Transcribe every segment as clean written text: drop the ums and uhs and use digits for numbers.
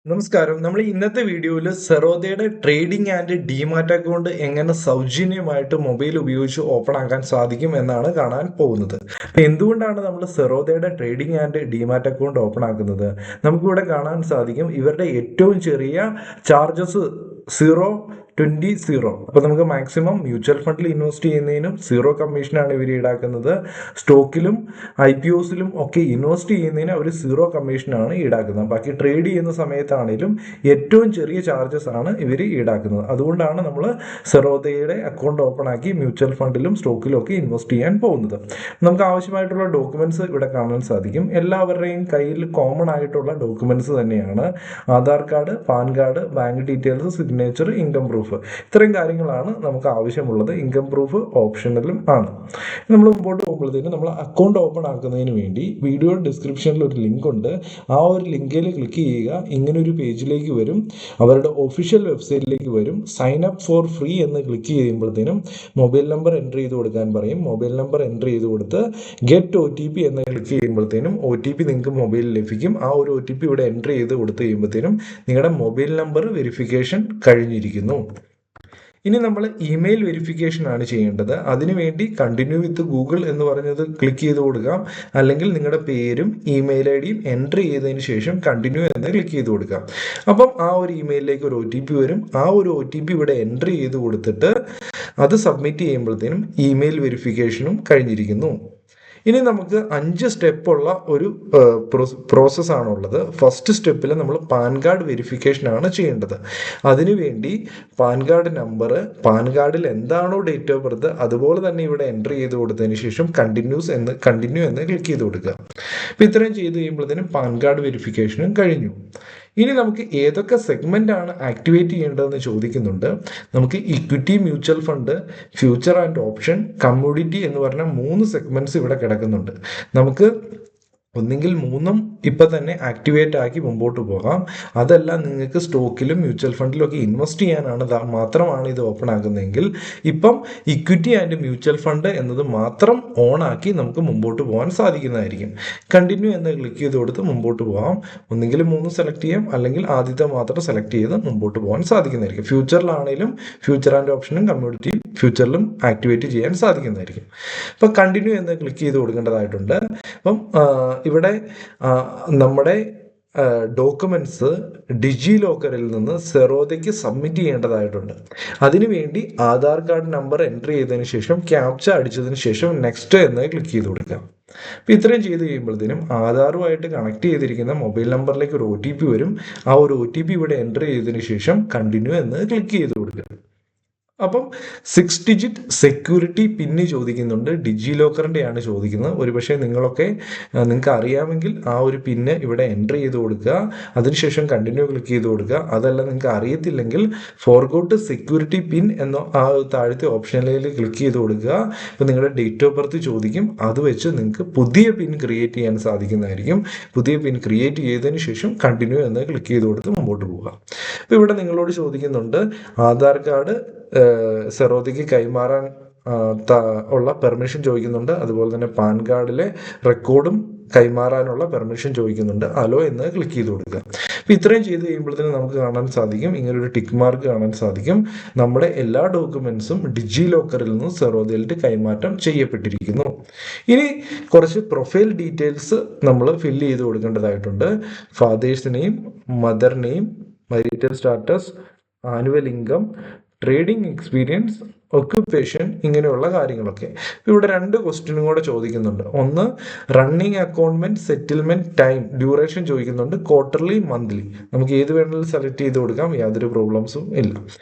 നമസ്കാരം. നമ്മൾ ഇന്നത്തെ വീഡിയോയിൽ സെറോദയുടെ ട്രേഡിംഗ് ആൻഡ് ഡിമാറ്റ് അക്കൗണ്ട് എങ്ങനെ സൗജന്യമായിട്ട് മൊബൈൽ ഉപയോഗിച്ച് ഓപ്പൺ ആക്കാൻ സാധിക്കും എന്നാണ് കാണാൻ പോകുന്നത്. അപ്പോൾ എന്തുകൊണ്ടാണ് നമ്മൾ സെറോദയുടെ trading and demat account open ആക്കുന്നത്? നമുക്കിവിടെ കാണാൻ സാധിക്കും ഇവരുടെ ഏറ്റവും ചെറിയ ചാർജസ് 0.20. അപ്പോൾ നമുക്ക് മാക്സിമം മ്യൂച്വൽ ഫണ്ടിൽ ഇൻവെസ്റ്റ് ചെയ്യുന്നതിനും 0 കമ്മീഷനാണ് ഇവർ ഈടാക്കുന്നത്. സ്റ്റോക്കിലും IPOസിലും ഒക്കെ ഇൻവെസ്റ്റ് ചെയ്യുന്നതിന് അവർ 0 കമ്മീഷനാണ് ഈടാക്കുന്നത്. ബാക്കി ട്രേഡ് ചെയ്യുന്ന സമയത്താണെങ്കിലും ഏറ്റവും ചെറിയ ചാർജസ് ആണ് ഇവർ ഈടാക്കുന്നത്. അതുകൊണ്ടാണ് നമ്മൾ സെറോദയുടെ അക്കൗണ്ട് ഓപ്പൺ ആക്കി മ്യൂച്വൽ ഫണ്ടിലും സ്റ്റോക്കിലും ഒക്കെ ഇൻവെസ്റ്റ് ചെയ്യാൻ പോകുന്നത്. നമുക്ക് ആവശ്യമായിട്ടുള്ള ഡോക്യുമെന്റ്സ് ഇവിടെ കാണാൻ സാധിക്കും. എല്ലാവരുടെയും കയ്യിൽ കോമൺ ആയിട്ടുള്ള ഡോക്യുമെന്റ്സ് തന്നെയാണ്. Aadhaar card, pan card, bank details, signature, income proof. ഇത്രയും കാര്യങ്ങളാണ് നമുക്ക് ആവശ്യമുള്ളത്. ഇൻകം പ്രൂഫ് ഓപ്ഷണലും ആണ്. നമ്മൾ മുമ്പോട്ട് പോകുമ്പോഴത്തേക്കും നമ്മൾ അക്കൗണ്ട് ഓപ്പൺ ആക്കുന്നതിന് വേണ്ടി വീഡിയോ ഡിസ്ക്രിപ്ഷനിൽ ഒരു ലിങ്ക് ഉണ്ട്. ആ ഒരു ലിങ്കിൽ ക്ലിക്ക് ചെയ്യുക. ഇങ്ങനെ ഒരു പേജിലേക്ക് വരും. അവരുടെ ഒഫീഷ്യൽ വെബ്സൈറ്റിലേക്ക് വരും. സൈൻ അപ്പ് ഫോർ ഫ്രീ എന്ന് ക്ലിക്ക് ചെയ്യുമ്പോഴത്തേനും മൊബൈൽ നമ്പർ എൻ്റർ ചെയ്ത് കൊടുക്കാൻ പറയും. മൊബൈൽ നമ്പർ എൻ്റർ ചെയ്ത് കൊടുത്ത് ഗെറ്റ് OTP എന്ന് ക്ലിക്ക് ചെയ്യുമ്പോഴത്തേനും OTP നിങ്ങൾക്ക് മൊബൈലിൽ ലഭിക്കും. ആ ഒരു OTP ഇവിടെ എൻ്റർ ചെയ്ത് കൊടുത്തു കഴിയുമ്പോഴത്തേനും നിങ്ങളുടെ മൊബൈൽ നമ്പർ വെരിഫിക്കേഷൻ കഴിഞ്ഞിരിക്കുന്നു. ഇനി നമ്മൾ ഇമെയിൽ വെരിഫിക്കേഷൻ ആണ് ചെയ്യേണ്ടത്. അതിനുവേണ്ടി കണ്ടിന്യൂ വിത്ത് ഗൂഗിൾ എന്ന് പറഞ്ഞത് ക്ലിക്ക് ചെയ്ത് കൊടുക്കാം. അല്ലെങ്കിൽ നിങ്ങളുടെ പേരും ഇമെയിൽ IDയും എൻ്റർ ചെയ്തതിന് ശേഷം കണ്ടിന്യൂ എന്ന് ക്ലിക്ക് ചെയ്ത് കൊടുക്കാം. അപ്പം ആ ഒരു ഇമെയിലിലേക്ക് ഒരു OTP വരും. ആ ഒരു OTP ഇവിടെ എൻ്റർ ചെയ്ത് കൊടുത്തിട്ട് അത് സബ്മിറ്റ് ചെയ്യുമ്പോഴത്തേനും ഇമെയിൽ വെരിഫിക്കേഷനും കഴിഞ്ഞിരിക്കുന്നു. ഇനി നമുക്ക് 5 സ്റ്റെപ്പുള്ള ഒരു പ്രോസസ്സാണുള്ളത്. ഫസ്റ്റ് സ്റ്റെപ്പിൽ നമ്മൾ പാൻ കാർഡ് വെരിഫിക്കേഷൻ ആണ് ചെയ്യേണ്ടത്. അതിനുവേണ്ടി പാൻ കാർഡ് നമ്പർ, പാൻ കാർഡിൽ എന്താണോ ഡേറ്റ് ഓഫ് ബർത്ത് അതുപോലെ തന്നെ ഇവിടെ എൻ്റർ ചെയ്ത് കൊടുത്തതിന് ശേഷം കണ്ടിന്യൂ എന്ന് ക്ലിക്ക് ചെയ്ത് കൊടുക്കുക. അപ്പോൾ ഇത്രയും ചെയ്ത് കഴിയുമ്പോഴത്തേനും പാൻ കാർഡ് വെരിഫിക്കേഷനും കഴിഞ്ഞു. ഇനി നമുക്ക് ഏതൊക്കെ സെഗ്മെന്റ് ആണ് ആക്ടിവേറ്റ് ചെയ്യേണ്ടതെന്ന് ചോദിക്കുന്നുണ്ട്. നമുക്ക് equity, mutual fund, future and option, commodity എന്ന് പറഞ്ഞ 3 സെഗ്മെന്റ്സ് ഇവിടെ കിടക്കുന്നുണ്ട്. നമുക്ക് ഒന്നെങ്കിൽ 3ഉം ഇപ്പം തന്നെ ആക്ടിവേറ്റ് ആക്കി മുമ്പോട്ട് പോകാം. അതല്ല നിങ്ങൾക്ക് സ്റ്റോക്കിലും മ്യൂച്വൽ ഫണ്ടിലും ഒക്കെ ഇൻവെസ്റ്റ് ചെയ്യാനാണ് മാത്രമാണ് ഇത് ഓപ്പൺ ആക്കുന്നതെങ്കിൽ ഇപ്പം ഇക്വിറ്റി ആൻഡ് മ്യൂച്വൽ ഫണ്ട് എന്നത് മാത്രം ഓൺ ആക്കി നമുക്ക് മുമ്പോട്ട് പോകാൻ സാധിക്കുന്നതായിരിക്കും. കണ്ടിന്യൂ എന്ന് ക്ലിക്ക് ചെയ്ത് കൊടുത്ത് മുമ്പോട്ട് പോകാം. ഒന്നെങ്കിൽ 3 സെലക്ട് ചെയ്യാം, അല്ലെങ്കിൽ ആദ്യത്തെ മാത്രം സെലക്ട് ചെയ്ത് മുമ്പോട്ട് പോകാൻ സാധിക്കുന്നതായിരിക്കും. ഫ്യൂച്ചറിലാണെങ്കിലും ഫ്യൂച്ചർ ആൻഡ് ഓപ്ഷനും കമ്മ്യൂണിറ്റി ഫ്യൂച്ചറിലും ആക്ടിവേറ്റ് ചെയ്യാൻ സാധിക്കുന്നതായിരിക്കും. അപ്പം കണ്ടിന്യൂ എന്ന് ക്ലിക്ക് ചെയ്ത് കൊടുക്കേണ്ടതായിട്ടുണ്ട്. അപ്പം ഇവിടെ നമ്മുടെ ഡോക്യുമെന്റ്സ് ഡിജി ലോക്കറിൽ നിന്ന് സെറോദയ്ക്ക് സബ്മിറ്റ് ചെയ്യേണ്ടതായിട്ടുണ്ട്. അതിനുവേണ്ടി ആധാർ കാർഡ് നമ്പർ എൻ്റർ ചെയ്തതിന് ശേഷം ക്യാപ്ച അടിച്ചതിന് ശേഷം നെക്സ്റ്റ് എന്ന് ക്ലിക്ക് ചെയ്ത് കൊടുക്കാം. അപ്പോൾ ഇത്രയും ചെയ്ത് കഴിയുമ്പോഴത്തേനും ആധാറുമായിട്ട് കണക്ട് ചെയ്തിരിക്കുന്ന മൊബൈൽ നമ്പറിലേക്ക് ഒരു OTP വരും. ആ ഒരു OTP ഇവിടെ എൻ്റർ ചെയ്തതിന് ശേഷം കണ്ടിന്യൂ എന്ന് ക്ലിക്ക് ചെയ്ത് കൊടുക്കുക. അപ്പം 6 ഡിജിറ്റ് സെക്യൂരിറ്റി പിന്ന് ചോദിക്കുന്നുണ്ട്. ഡിജി ലോക്കറിൻ്റെയാണ് ചോദിക്കുന്നത്. ഒരുപക്ഷെ നിങ്ങൾക്ക് അറിയാമെങ്കിൽ ആ ഒരു പിന്ന് ഇവിടെ എൻ്റർ ചെയ്ത് കൊടുക്കുക. അതിനുശേഷം കണ്ടിന്യൂ ക്ലിക്ക് ചെയ്ത് കൊടുക്കുക. അതല്ല നിങ്ങൾക്ക് അറിയത്തില്ലെങ്കിൽ ഫോർഗോട്ട് സെക്യൂരിറ്റി പിൻ എന്ന ആ താഴത്തെ ഓപ്ഷനിലേക്ക് ക്ലിക്ക് ചെയ്ത് കൊടുക്കുക. ഇപ്പം നിങ്ങളുടെ ഡേറ്റ് ഓഫ് ബർത്ത് ചോദിക്കും. അത് വെച്ച് നിങ്ങൾക്ക് പുതിയ പിൻ ക്രിയേറ്റ് ചെയ്യാൻ സാധിക്കുന്നതായിരിക്കും. പുതിയ പിൻ ക്രിയേറ്റ് ചെയ്തതിന് ശേഷം കണ്ടിന്യൂ എന്ന് ക്ലിക്ക് ചെയ്ത് കൊടുത്ത് മുമ്പോട്ട് പോവുക. അപ്പോൾ ഇവിടെ നിങ്ങളോട് ചോദിക്കുന്നുണ്ട് ആധാർ കാർഡ് സെറോദയ്ക്ക് കൈമാറാൻ ഉള്ള പെർമിഷൻ ചോദിക്കുന്നുണ്ട്. അതുപോലെ തന്നെ പാൻ കാർഡിലെ റെക്കോർഡും കൈമാറാനുള്ള പെർമിഷൻ ചോദിക്കുന്നുണ്ട്. അലോ എന്ന് ക്ലിക്ക് ചെയ്ത് കൊടുക്കുക. അപ്പോൾ ഇത്രയും ചെയ്ത് കഴിയുമ്പോഴത്തേനും നമുക്ക് കാണാൻ സാധിക്കും, ഇങ്ങനൊരു ടിക്ക് മാർക്ക് കാണാൻ സാധിക്കും. നമ്മുടെ എല്ലാ ഡോക്യുമെന്റ്സും ഡിജി ലോക്കറിൽ നിന്ന് സെറോദയിലേക്ക് കൈമാറ്റം ചെയ്യപ്പെട്ടിരിക്കുന്നു. ഇനി കുറച്ച് പ്രൊഫൈൽ ഡീറ്റെയിൽസ് നമ്മൾ ഫില്ല് ചെയ്ത് കൊടുക്കേണ്ടതായിട്ടുണ്ട്. Father's name, mother name, marital status, annual income, trading experience, occupation, ഇങ്ങനെയുള്ള കാര്യങ്ങളൊക്കെ. ഇവിടെ 2 ക്വസ്റ്റ്യനും കൂടെ ചോദിക്കുന്നുണ്ട്. ഒന്ന് റണ്ണിങ് അക്കൗണ്ട്മെന്റ് സെറ്റിൽമെന്റ് ടൈം ഡ്യൂറേഷൻ ചോദിക്കുന്നുണ്ട്. ക്വാർട്ടർലി, മന്ത്ലി, നമുക്ക് ഏത് വേണമെങ്കിലും സെലക്ട് ചെയ്ത് കൊടുക്കാം. യാതൊരു പ്രോബ്ലംസും ഇല്ല.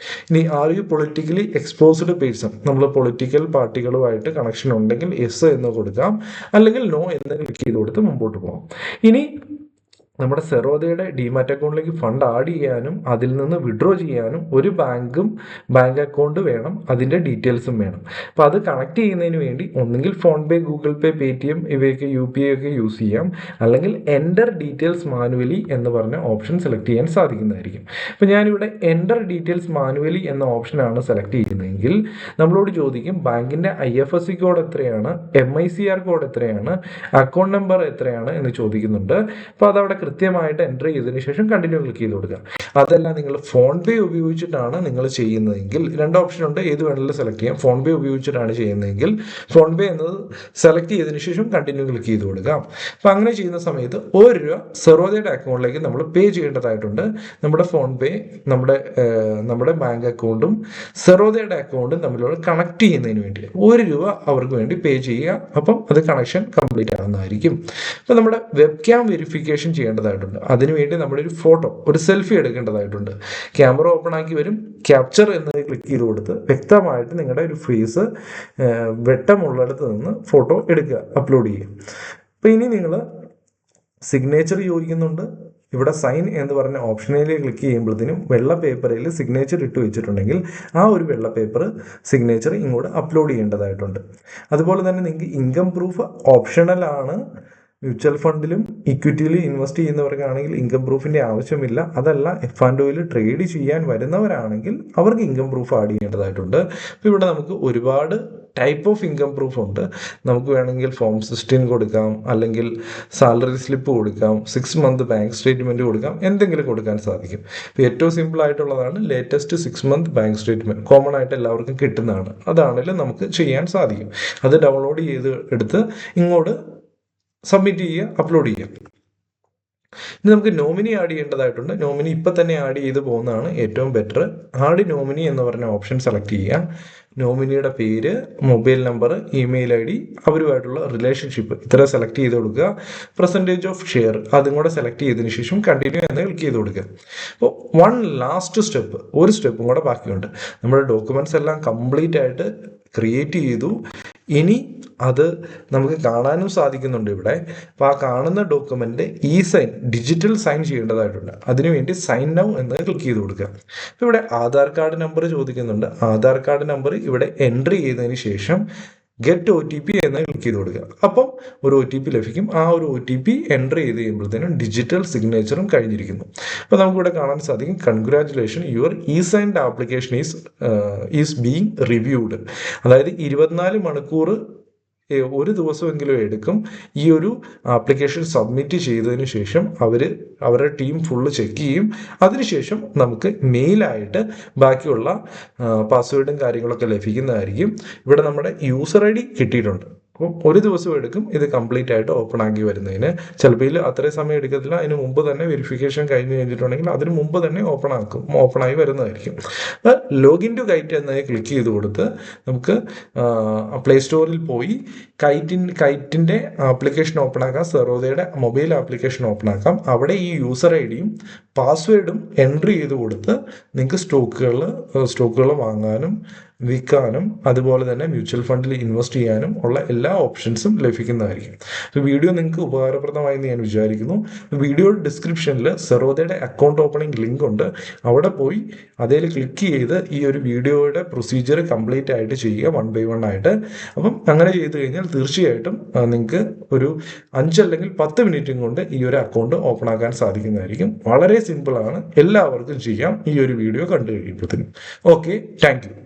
ഇനി are you politically exposed person, നമ്മൾ പൊളിറ്റിക്കൽ പാർട്ടികളുമായിട്ട് കണക്ഷൻ ഉണ്ടെങ്കിൽ യെസ് എന്ന് കൊടുക്കാം, അല്ലെങ്കിൽ നോ എന്ന് ക്ലിക്ക് ചെയ്ത് കൊടുത്ത് മുമ്പോട്ട് പോകാം. ഇനി നമ്മുടെ സെറോദയുടെ ഡിമാറ്റ് അക്കൗണ്ടിലേക്ക് ഫണ്ട് ആഡ് ചെയ്യാനും അതിൽ നിന്ന് വിഡ്രോ ചെയ്യാനും ഒരു ബാങ്ക് അക്കൗണ്ട് വേണം, അതിൻ്റെ ഡീറ്റെയിൽസും വേണം. അപ്പോൾ അത് കണക്ട് ചെയ്യുന്നതിന് വേണ്ടി ഒന്നെങ്കിൽ ഫോൺ പേ, ഗൂഗിൾ പേ, പേടിഎം ഇവയൊക്കെ UPI ഒക്കെ യൂസ് ചെയ്യാം, അല്ലെങ്കിൽ എൻ്റർ ഡീറ്റെയിൽസ് മാനുവലി എന്ന് പറഞ്ഞ ഓപ്ഷൻ സെലക്ട് ചെയ്യാൻ സാധിക്കുന്നതായിരിക്കും. അപ്പോൾ ഞാനിവിടെ എൻ്റർ ഡീറ്റെയിൽസ് മാനുവലി എന്ന ഓപ്ഷനാണ് സെലക്ട് ചെയ്യുന്നതെങ്കിൽ നമ്മളോട് ചോദിക്കും ബാങ്കിൻ്റെ IFSC കോഡ് എത്രയാണ്, MICR കോഡ് എത്രയാണ്, അക്കൗണ്ട് നമ്പർ എത്രയാണ് എന്ന് ചോദിക്കുന്നുണ്ട്. അപ്പോൾ അതവിടെ കൃത്യമായിട്ട് എൻ്റർ ചെയ്തതിന് ശേഷം കണ്ടിന്യൂ ക്ലിക്ക് ചെയ്ത് കൊടുക്കുക. അതല്ല നിങ്ങൾ ഫോൺ പേ ഉപയോഗിച്ചിട്ടാണ് നിങ്ങൾ ചെയ്യുന്നതെങ്കിൽ 2 ഓപ്ഷൻ ഉണ്ട്, ഏത് വേണമെങ്കിലും സെലക്ട് ചെയ്യാം. ഫോൺ പേ ഉപയോഗിച്ചിട്ടാണ് ചെയ്യുന്നതെങ്കിൽ ഫോൺ പേ എന്നത് സെലക്ട് ചെയ്തതിന് ശേഷം കണ്ടിന്യൂ ക്ലിക്ക് ചെയ്ത് കൊടുക്കാം. അപ്പം അങ്ങനെ ചെയ്യുന്ന സമയത്ത് ₹1 സെറോദയുടെ അക്കൗണ്ടിലേക്ക് നമ്മൾ പേ ചെയ്യേണ്ടതായിട്ടുണ്ട്. നമ്മുടെ ഫോൺ പേ നമ്മുടെ ബാങ്ക് അക്കൗണ്ടും സെറോദയുടെ അക്കൗണ്ടും തമ്മിലുള്ള കണക്ട് ചെയ്യുന്നതിന് വേണ്ടി ₹1 അവർക്ക് വേണ്ടി പേ ചെയ്യുക. അപ്പം അത് കണക്ഷൻ കംപ്ലീറ്റ് ആകുന്നതായിരിക്കും. അപ്പം നമ്മുടെ വെബ് ക്യാം വെരിഫിക്കേഷൻ ചെയ്യേണ്ടതായിട്ടുണ്ട്. അതിനുവേണ്ടി നമ്മുടെ ഒരു സെൽഫി എടുക്കേണ്ടതായിട്ടുണ്ട്. ക്യാമറ ഓപ്പൺ ആക്കി വരും, ക്യാപ്ചർ എന്നത് ക്ലിക്ക് ചെയ്ത് കൊടുത്ത് വ്യക്തമായിട്ട് നിങ്ങളുടെ ഒരു ഫേസ് വെട്ടമുള്ളിടത്ത് നിന്ന് ഫോട്ടോ എടുക്കുക, അപ്ലോഡ് ചെയ്യുക. അപ്പം ഇനി നിങ്ങൾ സിഗ്നേച്ചർ ചോദിക്കുന്നുണ്ട്. ഇവിടെ സൈൻ എന്ന് പറഞ്ഞ ഓപ്ഷനിലേക്ക് ക്ലിക്ക് ചെയ്യുമ്പോഴത്തേനും വെള്ള പേപ്പറിൽ സിഗ്നേച്ചർ ഇട്ട് വെച്ചിട്ടുണ്ടെങ്കിൽ ആ ഒരു വെള്ള പേപ്പർ സിഗ്നേച്ചർ ഇങ്ങോട്ട് അപ്ലോഡ് ചെയ്യേണ്ടതായിട്ടുണ്ട്. അതുപോലെ തന്നെ നിങ്ങൾക്ക് ഇൻകം പ്രൂഫ് ഓപ്ഷണലാണ്. മ്യൂച്വൽ ഫണ്ടിലും ഇക്വിറ്റിയിലും ഇൻവെസ്റ്റ് ചെയ്യുന്നവർക്കാണെങ്കിൽ ഇൻകം പ്രൂഫിൻ്റെ ആവശ്യമില്ല. അതല്ല F&Oയിൽ ട്രേഡ് ചെയ്യാൻ വരുന്നവരാണെങ്കിൽ അവർക്ക് ഇൻകം പ്രൂഫ് ആഡ് ചെയ്യേണ്ടതായിട്ടുണ്ട്. അപ്പോൾ ഇവിടെ നമുക്ക് ഒരുപാട് ടൈപ്പ് ഓഫ് ഇൻകം പ്രൂഫ് ഉണ്ട്. നമുക്ക് വേണമെങ്കിൽ ഫോം 16 കൊടുക്കാം, അല്ലെങ്കിൽ സാലറി സ്ലിപ്പ് കൊടുക്കാം, 6 മന്ത് ബാങ്ക് സ്റ്റേറ്റ്മെൻറ്റ് കൊടുക്കാം, എന്തെങ്കിലും കൊടുക്കാൻ സാധിക്കും. ഇപ്പോൾ ഏറ്റവും സിമ്പിൾ ആയിട്ടുള്ളതാണ് latest 6 month bank statement. Common ആയിട്ട് എല്ലാവർക്കും കിട്ടുന്നതാണ്. അതാണെങ്കിലും നമുക്ക് ചെയ്യാൻ സാധിക്കും. അത് ഡൗൺലോഡ് ചെയ്ത് എടുത്ത് ഇങ്ങോട്ട് സബ്മിറ്റ് ചെയ്യുക, അപ്ലോഡ് ചെയ്യുക. ഇനി നമുക്ക് നോമിനി ആഡ് ചെയ്യേണ്ടതായിട്ടുണ്ട്. നോമിനി ഇപ്പം തന്നെ ആഡ് ചെയ്ത് പോകുന്നതാണ് ഏറ്റവും ബെറ്റർ. ആഡ് നോമിനി എന്ന് പറഞ്ഞ ഓപ്ഷൻ സെലക്ട് ചെയ്യുക. നോമിനിയുടെ പേര്, മൊബൈൽ നമ്പർ, ഇമെയിൽ ID, അവരുമായിട്ടുള്ള റിലേഷൻഷിപ്പ് ഇത്ര സെലക്ട് ചെയ്ത് കൊടുക്കുക. പെർസെൻറ്റേജ് ഓഫ് ഷെയർ അതും കൂടെ സെലക്ട് ചെയ്തതിന് ശേഷം കണ്ടിന്യൂ എന്ന് ക്ലിക്ക് ചെയ്ത് കൊടുക്കുക. അപ്പോൾ ലാസ്റ്റ് ഒരു സ്റ്റെപ്പും കൂടെ ബാക്കിയുണ്ട്. നമ്മുടെ ഡോക്യുമെൻറ്റ്സ് എല്ലാം കംപ്ലീറ്റ് ആയിട്ട് ക്രിയേറ്റ് ചെയ്തു. ഇനി അത് നമുക്ക് കാണാനും സാധിക്കുന്നുണ്ട് ഇവിടെ. അപ്പോൾ ആ കാണുന്ന ഡോക്യുമെൻ്റ് സൈൻ ഡിജിറ്റൽ സൈൻ ചെയ്യേണ്ടതായിട്ടുണ്ട്. അതിനുവേണ്ടി സൈൻ നൗ എന്ന് ക്ലിക്ക് ചെയ്ത് കൊടുക്കുക. അപ്പോൾ ഇവിടെ ആധാർ കാർഡ് നമ്പർ ചോദിക്കുന്നുണ്ട്. ആധാർ കാർഡ് നമ്പർ ഇവിടെ എൻട്രി ചെയ്തതിന് ശേഷം ഗെറ്റ് OTP എന്ന് ക്ലിക്ക് ചെയ്ത് കൊടുക്കുക. അപ്പം ഒരു OTP ലഭിക്കും. ആ ഒരു OTP എൻ്റർ ചെയ്ത് കഴിയുമ്പോഴത്തേനും ഡിജിറ്റൽ സിഗ്നേച്ചറും കഴിഞ്ഞിരിക്കുന്നു. അപ്പോൾ നമുക്കിവിടെ കാണാൻ സാധിക്കും, congratulation, your signed application is being reviewed. അതായത് 24 മണിക്കൂർ ഒരു ദിവസമെങ്കിലും എടുക്കും ഈ ഒരു ആപ്ലിക്കേഷൻ സബ്മിറ്റ് ചെയ്തതിന് ശേഷം അവരുടെ ടീം ഫുള്ള് ചെക്ക് ചെയ്യും. അതിനുശേഷം നമുക്ക് മെയിലായിട്ട് ബാക്കിയുള്ള പാസ്വേഡും കാര്യങ്ങളൊക്കെ ലഭിക്കുന്നതായിരിക്കും. ഇവിടെ നമ്മുടെ യൂസർ ID കിട്ടിയിട്ടുണ്ട്. അപ്പം ഒരു ദിവസം എടുക്കും ഇത് കംപ്ലീറ്റ് ആയിട്ട് ഓപ്പൺ ആക്കി വരുന്നതിന്. ചിലപ്പോൾ അത്രയും സമയം എടുക്കത്തില്ല. അതിന് മുമ്പ് തന്നെ വെരിഫിക്കേഷൻ കഴിഞ്ഞിട്ടുണ്ടെങ്കിൽ അതിന് മുമ്പ് തന്നെ ഓപ്പണായി വരുന്നതായിരിക്കും. അപ്പോൾ ലോഗിൻ ടു കൈറ്റ് എന്നതിനെ ക്ലിക്ക് ചെയ്ത് കൊടുത്ത് നമുക്ക് പ്ലേ സ്റ്റോറിൽ പോയി കൈറ്റിൻ്റെ ആപ്ലിക്കേഷൻ ഓപ്പൺ ആക്കാം, സെറോദയുടെ മൊബൈൽ ആപ്ലിക്കേഷൻ ഓപ്പൺ ആക്കാം. അവിടെ ഈ യൂസർ ID യും പാസ്വേഡും എൻട്രി ചെയ്ത് കൊടുത്ത് നിങ്ങൾക്ക് സ്റ്റോക്കുകൾ വാങ്ങാനും വിൽക്കാനും അതുപോലെ തന്നെ മ്യൂച്വൽ ഫണ്ടിൽ ഇൻവെസ്റ്റ് ചെയ്യാനും ഉള്ള എല്ലാ ഓപ്ഷൻസും ലഭിക്കുന്നതായിരിക്കും. അപ്പോൾ വീഡിയോ നിങ്ങൾക്ക് ഉപകാരപ്രദമായി എന്ന് ഞാൻ വിചാരിക്കുന്നു. വീഡിയോ ഡിസ്ക്രിപ്ഷനിൽ സെറോദയുടെ അക്കൗണ്ട് ഓപ്പണിംഗ് ലിങ്ക് ഉണ്ട്. അവിടെ പോയി അതിൽ ക്ലിക്ക് ചെയ്ത് ഈ ഒരു വീഡിയോയുടെ പ്രൊസീജിയർ കംപ്ലീറ്റ് ആയിട്ട് ചെയ്യുക, 1 by 1 ആയിട്ട്. അപ്പം അങ്ങനെ ചെയ്ത് കഴിഞ്ഞാൽ തീർച്ചയായിട്ടും നിങ്ങൾക്ക് ഒരു 5 അല്ലെങ്കിൽ 10 മിനിറ്റും കൊണ്ട് ഈ ഒരു അക്കൗണ്ട് ഓപ്പൺ ആക്കാൻ സാധിക്കുന്നതായിരിക്കും. വളരെ സിമ്പിളാണ്, എല്ലാവർക്കും ചെയ്യാം ഈ ഒരു വീഡിയോ കണ്ടു കഴിയുമ്പോഴത്തേനും. Okay, thank you.